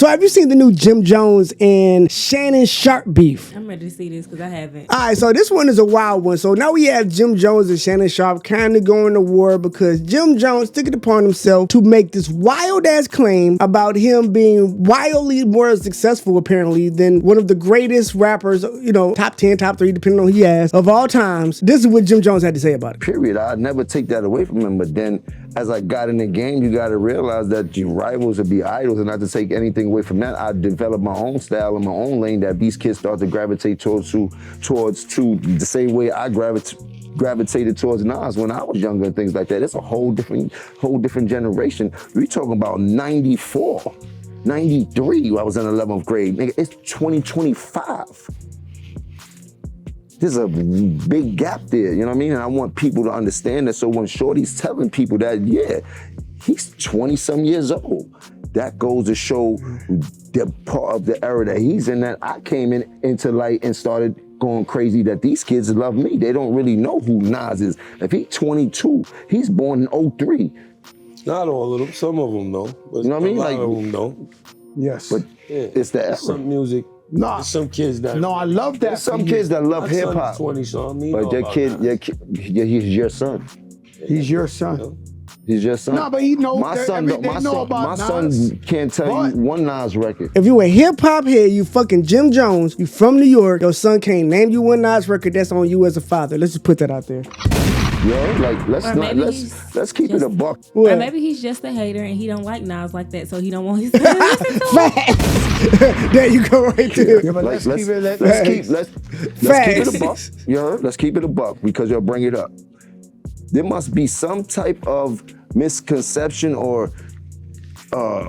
So have you seen the new Jim Jones and Shannon Sharpe beef? I'm ready to see this because I haven't. All right, so this one is a wild one. So now we have Jim Jones and Shannon Sharpe kind of going to war because Jim Jones took it upon himself to make this wild-ass claim about him being wildly more successful, apparently, than one of the greatest rappers, top 10, top 3, depending on who he has, of all times. This is what Jim Jones had to say about it. Period. I'd never take that away from him, but then as I got in the game, you got to realize that your rivals would be idols, and not to take anything away from that, I developed my own style and my own lane that these kids start to gravitate towards the same way I gravitated towards Nas when I was younger and things like that. It's a whole different generation. We talking about 94, 93, I was in 11th grade. Nigga, it's 2025. There's a big gap there, you know what I mean? And I want people to understand that. So when Shorty's telling people that, yeah, he's 20-some years old, that goes to show the part of the era that he's in, that I came into light and started going crazy, that these kids love me. They don't really know who Nas is. If he's 22, he's born in 03. Not all of them, some of them know. But you know what I mean? A lot of them don't. Yes. But it's the era. Some music. Nah. There's some kids that. No, I love that. There's some kids that love hip hop. 20, so I mean, but he's your son. He's your son. He's your son. No, but he knows. My son can't tell you one Nas record. If you a hip hop head, you fucking Jim Jones, you from New York, your son can't name you one Nas record, that's on you as a father. Let's just put that out there. Yo, like let's keep it a buck. Or maybe he's just a hater and he don't like Nas like that, so he don't want his son to listen to him. There you go, right there. Yeah, but let's keep it a buck. You heard? Let's keep it a buck because you'll bring it up. There must be some type of misconception or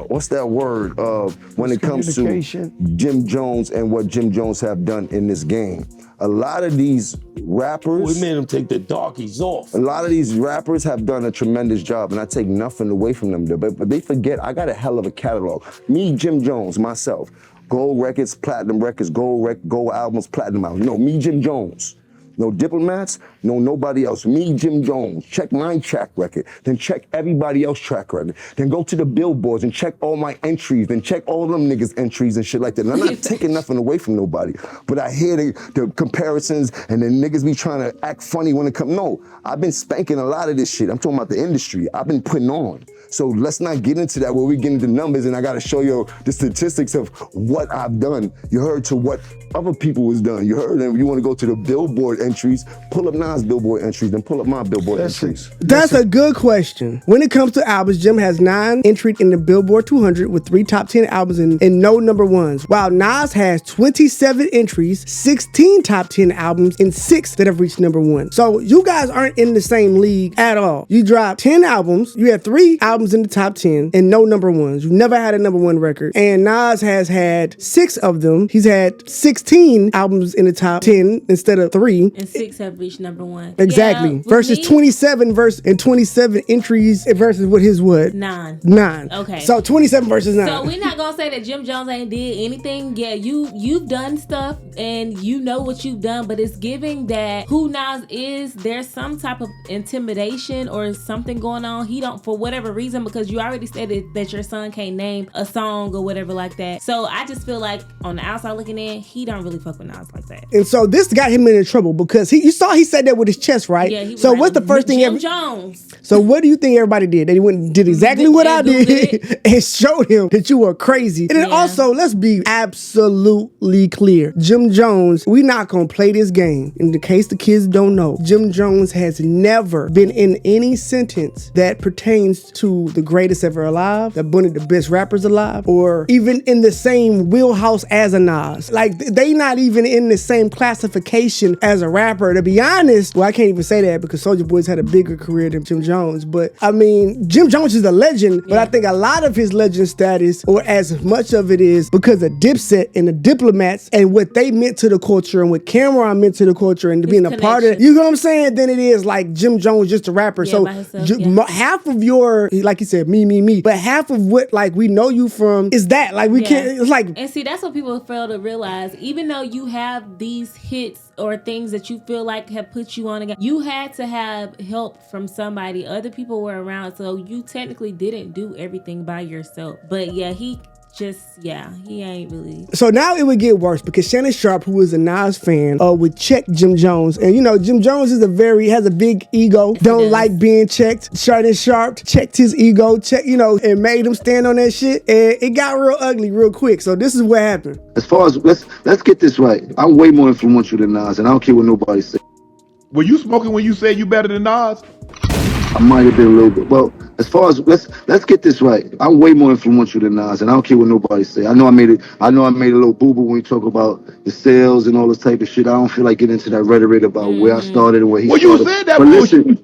what's that word when it comes to Jim Jones and what Jim Jones have done in this game. A lot of these rappers, we made them take the darkies off. A lot of these rappers have done a tremendous job, and I take nothing away from them, but they forget I got a hell of a catalog. Me, Jim Jones, myself, gold records, platinum records, gold albums, platinum albums. No, me, Jim Jones. No diplomats, no nobody else. Me, Jim Jones. Check my track record, then check everybody else's track record. Then go to the billboards and check all my entries, then check all them niggas' entries and shit like that. And I'm not taking nothing away from nobody, but I hear the comparisons and the niggas be trying to act funny when it comes. No, I've been spanking a lot of this shit. I'm talking about the industry. I've been putting on. So let's not get into that where we get into numbers and I gotta show you the statistics of what I've done. You heard to what other people was done. You heard them. You wanna go to the billboard entries, pull up Nas billboard entries, then pull up my billboard entries. That's a good question. When it comes to albums, Jim has 9 entered in the Billboard 200 with 3 top 10 albums and no number ones, while Nas has 27 entries, 16 top 10 albums, and 6 that have reached number 1. So you guys aren't in the same league at all. You dropped 10 albums, you had 3 albums in the top 10 and no number ones. You've never had a number 1 record. And Nas has had 6 of them. He's had 16 albums in the top 10 instead of 3. And 6 have reached number 1. Exactly. Versus 27 entries versus what his what? 9. Okay. So 27 versus 9. So we're not gonna say that Jim Jones ain't did anything. Yeah, you've done stuff and you know what you've done, but it's giving that who Nas is, there's some type of intimidation or something going on. He don't, for whatever reason, because you already said that your son can't name a song or whatever like that. So I just feel like on the outside looking in, he don't really fuck with Nas like that. And so this got him into trouble because you saw he said that with his chest, right? Yeah, he so was what's the first thing? Jim Jones. So what do you think everybody did? They went and did exactly what I did and showed him that you were crazy. And then also, let's be absolutely clear. Jim Jones, we not gonna play this game. In the case the kids don't know, Jim Jones has never been in any sentence that pertains to the greatest ever alive, that one of the best rappers alive, or even in the same wheelhouse as a Nas. Like, they not even in the same classification as a rapper. To be honest, well, I can't even say that because Soulja Boy's had a bigger career than Jim Jones. But I mean, Jim Jones is a legend, but I think a lot of his legend status, or as much of it, is because of Dipset and the Diplomats and what they meant to the culture and what Cameron meant to the culture and being a part of it. You know what I'm saying? Then it is like Jim Jones just a rapper. So half of your, like you said, me, but half of what like we know you from is that. Like we can't, it's like. And see, that's what people fail to realize. Even though you have these hits or things that you feel like have put you on again, you had to have help from somebody. Other people were around, so you technically didn't do everything by yourself. But yeah, he he ain't really. So now it would get worse because Shannon Sharpe, who is a Nas fan, would check Jim Jones. And Jim Jones has a big ego, don't like being checked. Shannon Sharpe checked his ego, and made him stand on that shit. And it got real ugly real quick. So this is what happened. As far as, let's get this right. I'm way more influential than Nas, and I don't care what nobody says. Were you smoking when you said you better than Nas? I might have been a little bit. Well, as far as let's get this right. I'm way more influential than Nas, and I don't care what nobody say. I know I made a little boo-boo when we talk about the sales and all this type of shit. I don't feel like getting into that rhetoric about where I started and where he started. Well, you said that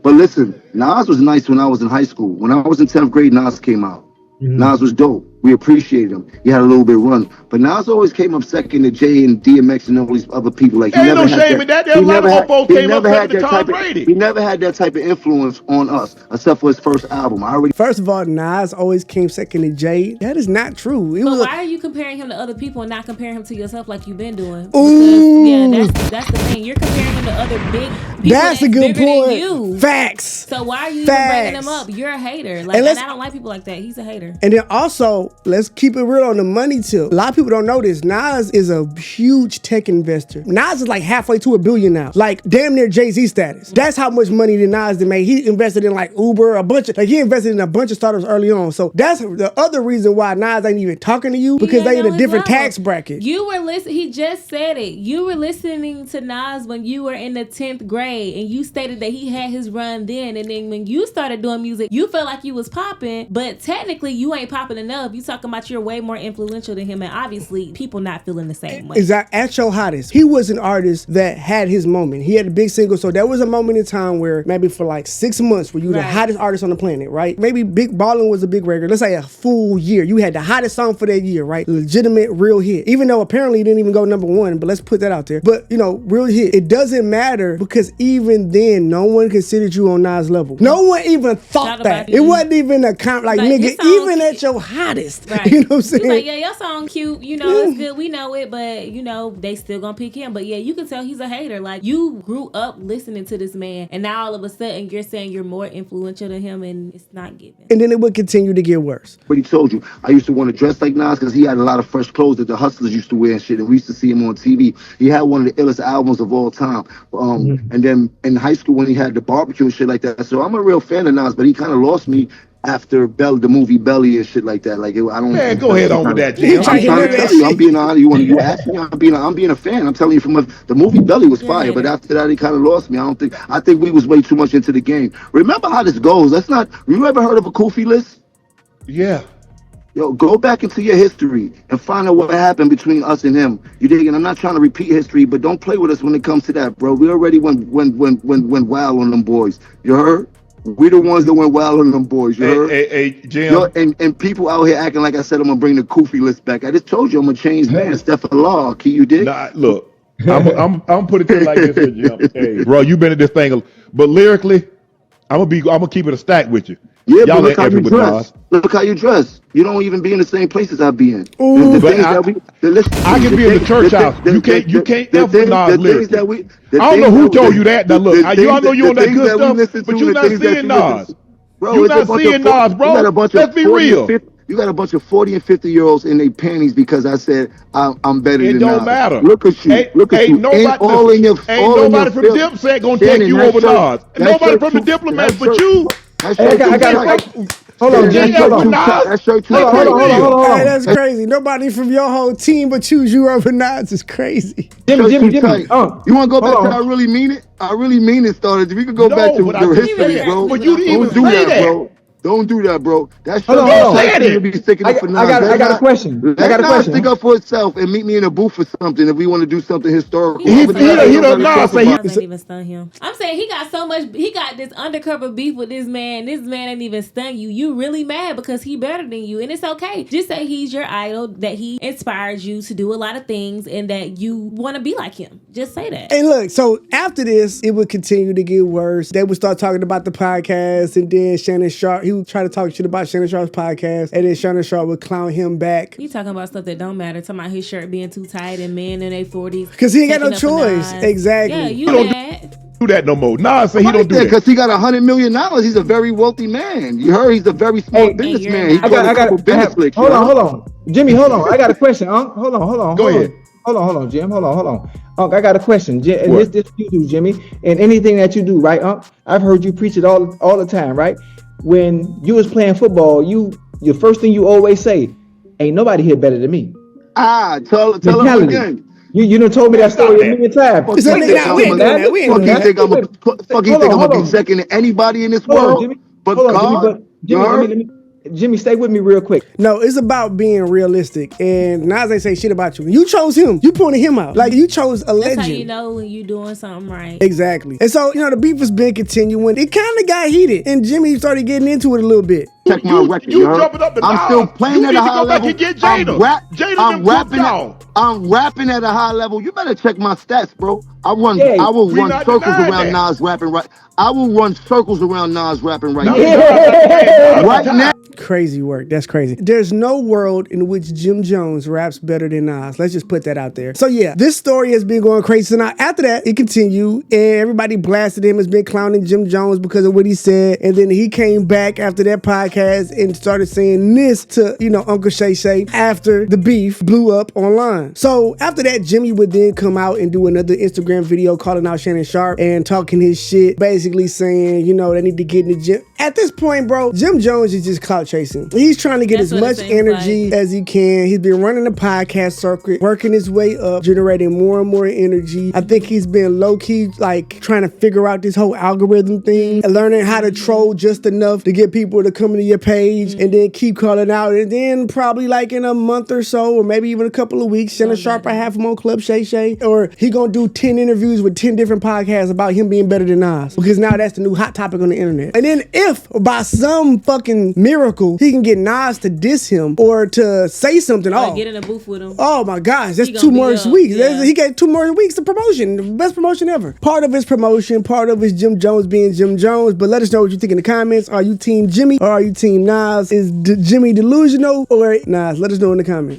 but listen, Nas was nice when I was in high school. When I was in 10th grade, Nas came out. Nas was dope. We appreciated him. He had a little bit of run. But Nas always came up second to Jay and DMX and all these other people. Like, ain't no shame in that. There a lot of folks came up second to Tom Brady. He never had that type of influence on us, except for his first album. First of all, Nas always came second to Jay. That is not true. But why are you comparing him to other people and not comparing him to yourself like you've been doing? Ooh. That's the thing. You're comparing him to other big people that's a good point. than you. Facts. So why are you even bringing him up? You're a hater. And I don't like people like that. He's a hater. And then also, let's keep it real on the money too. A lot of people don't know this. Nas is a huge tech investor. Nas is like halfway to $1 billion now. Like damn near Jay-Z status. That's how much money that Nas did make. He invested in like Uber, he invested in a bunch of startups early on. So that's the other reason why Nas ain't even talking to you, because they in a different tax bracket. You were listening, he just said it. You were listening to Nas when you were in the 10th grade and you stated that he had his run then, and then when you started doing music, you felt like you was popping, but technically you ain't popping enough. You talking about you're way more influential than him, and obviously people not feeling the same way. Exactly. At your hottest, he was an artist that had his moment. He had a big single, so there was a moment in time where maybe for like 6 months where you were the hottest artist on the planet, right? Maybe Big Ballin' was a big record. Let's say a full year. You had the hottest song for that year, right? Legitimate, real hit. Even though apparently it didn't even go #1, but let's put that out there. But real hit. It doesn't matter because even then, no one considered you on Nas level. No one even thought that. It wasn't even a nigga, even at your hottest. Right. You know what I'm saying? Like, yeah, your song cute, it's good, we know it, but they still gonna pick him. But yeah, you can tell he's a hater. Like, you grew up listening to this man, and now all of a sudden you're saying you're more influential than him, and it's not given. And then it would continue to get worse. But he told you, I used to want to dress like Nas because he had a lot of fresh clothes that the hustlers used to wear and shit, and we used to see him on TV. He had one of the illest albums of all time. And then in high school when he had the barbecue and shit like that. So I'm a real fan of Nas, but he kind of lost me after the movie Belly and shit like that. Like, I don't. Man, go ahead on with that, Jim. I'm trying to tell you, I'm being honest. You ask me, I'm being a fan. I'm telling you, the movie Belly was fire, but after that, he kind of lost me. I think we was way too much into the game. Remember how this goes. You ever heard of a Kofi list? Yeah. Yo, go back into your history and find out what happened between us and him. You dig? And I'm not trying to repeat history, but don't play with us when it comes to that, bro. We already went wild on them boys. You heard? We the ones that went wild on them boys. You heard? Hey, Jim. Yo, and people out here acting like I said I'm gonna bring the Kofi list back. I just told you I'm a changed man. Stephen Law. Can you dig? Nah, look, I'm put it to you like this, Jim. Hey, bro, you been at this thing, but lyrically, I'm gonna keep it a stack with you. Yeah, but look how you dress. Look how you dress. You don't even be in the same places I be in. I can be in the church house. You can't ever Nas lyrics. I don't know who told you that. Now look, y'all know you on that good stuff, but you're not seeing Nas. You're not seeing Nas, bro. Let's be real. You got a bunch of 40 and 50-year-olds in their panties because I said I'm better than Nas. It don't matter. Look at you. Look at you. Nobody from Dipset gonna take you over Nas. Nobody from the Diplomats but you. Hold on, Jim. That shirt too. Hold on. Hey, that's crazy. Nobody from your whole team but choose you over Nas is crazy. Jimmy. You want to go back to I really mean it? I really mean it started. We could go back to the history, bro. But you didn't even say that, bro. Don't do that, bro. That Hold on. I got a question. Let Nas stick up for itself and meet me in a booth for something if we want to do something historical. He doesn't even stun him. I'm saying he got so much. He got this undercover beef with this man. This man ain't even stun you. You really mad because he better than you, and it's okay. Just say he's your idol, that he inspired you to do a lot of things, and that you want to be like him. Just say that. And look, so after this, it would continue to get worse. They would start talking about the podcast, and then Shannon Sharpe. he would try to talk shit about Shannon Sharpe's podcast, and then Shannon Sharpe would clown him back. You talking about stuff that don't matter. Talking about his shirt being too tight and men in their 40s. Because he ain't got no choice. Exactly. Yeah, you mad. Do that no more. Nas say he don't do that. Because he got $100 million. He's a very wealthy man. You heard he's a very smart businessman. He got a couple business clicks. Hold on. Jimmy, hold on. I got a question, Unc. Hold on. Go ahead. Hold on, Jim. Hold on. Unc, I got a question. This you do, Jimmy, and anything that you do, right, Unc? I've heard you preach it all the time, right? When you was playing football, your first thing you always say, ain't nobody here better than me. Tell him again. You done told me that story a million times. Fuck you think I'm gonna be second to anybody in this world? But God, Jimmy, stay with me real quick. No, it's about being realistic. And Nas ain't say shit about you. You chose him. You pointed him out. Like, you chose a legend. That's how you know when you doing something right. Exactly. And so, the beef has been continuing. It kind of got heated. And Jimmy started getting into it a little bit. Check my record, you jumping up and down. I'm still playing at a high level. I'm rapping at a high level. You better check my stats, bro. I will run circles around Nas rapping right. I will run circles around Nas rapping right now. Right now. Crazy work. That's crazy. There's no world in which Jim Jones raps better than Nas. Let's just put that out there. So yeah, this story has been going crazy. So now after that, it continued and everybody blasted him, has been clowning Jim Jones because of what he said. And then he came back after that podcast and started saying this to, Uncle Shay Shay after the beef blew up online. So after that, Jimmy would then come out and do another Instagram video calling out Shannon Sharpe and talking his shit, basically saying, they need to get in the gym. At this point, bro, Jim Jones is just clout chasing. He's trying to get as much energy as he can. He's been running the podcast circuit, working his way up, generating more and more energy. I think he's been low-key, trying to figure out this whole algorithm thing and learning how to troll just enough to get people to come to your page and then keep calling out. And then probably in a month or so, or maybe even a couple of weeks, Shannon Sharpe will have him on Club Shay Shay, or he gonna do 10 interviews with 10 different podcasts about him being better than Nas, because now that's the new hot topic on the internet. And then if by some fucking miracle he can get Nas to diss him or to say something, get in a booth with him. Oh my gosh, that's 2 more weeks. Yeah. He got 2 more weeks of promotion, the best promotion ever. Part of his promotion, part of his Jim Jones being Jim Jones. But let us know what you think in the comments. Are you team Jimmy or are you team Nas? Is Jimmy delusional or Nas? Let us know in the comments.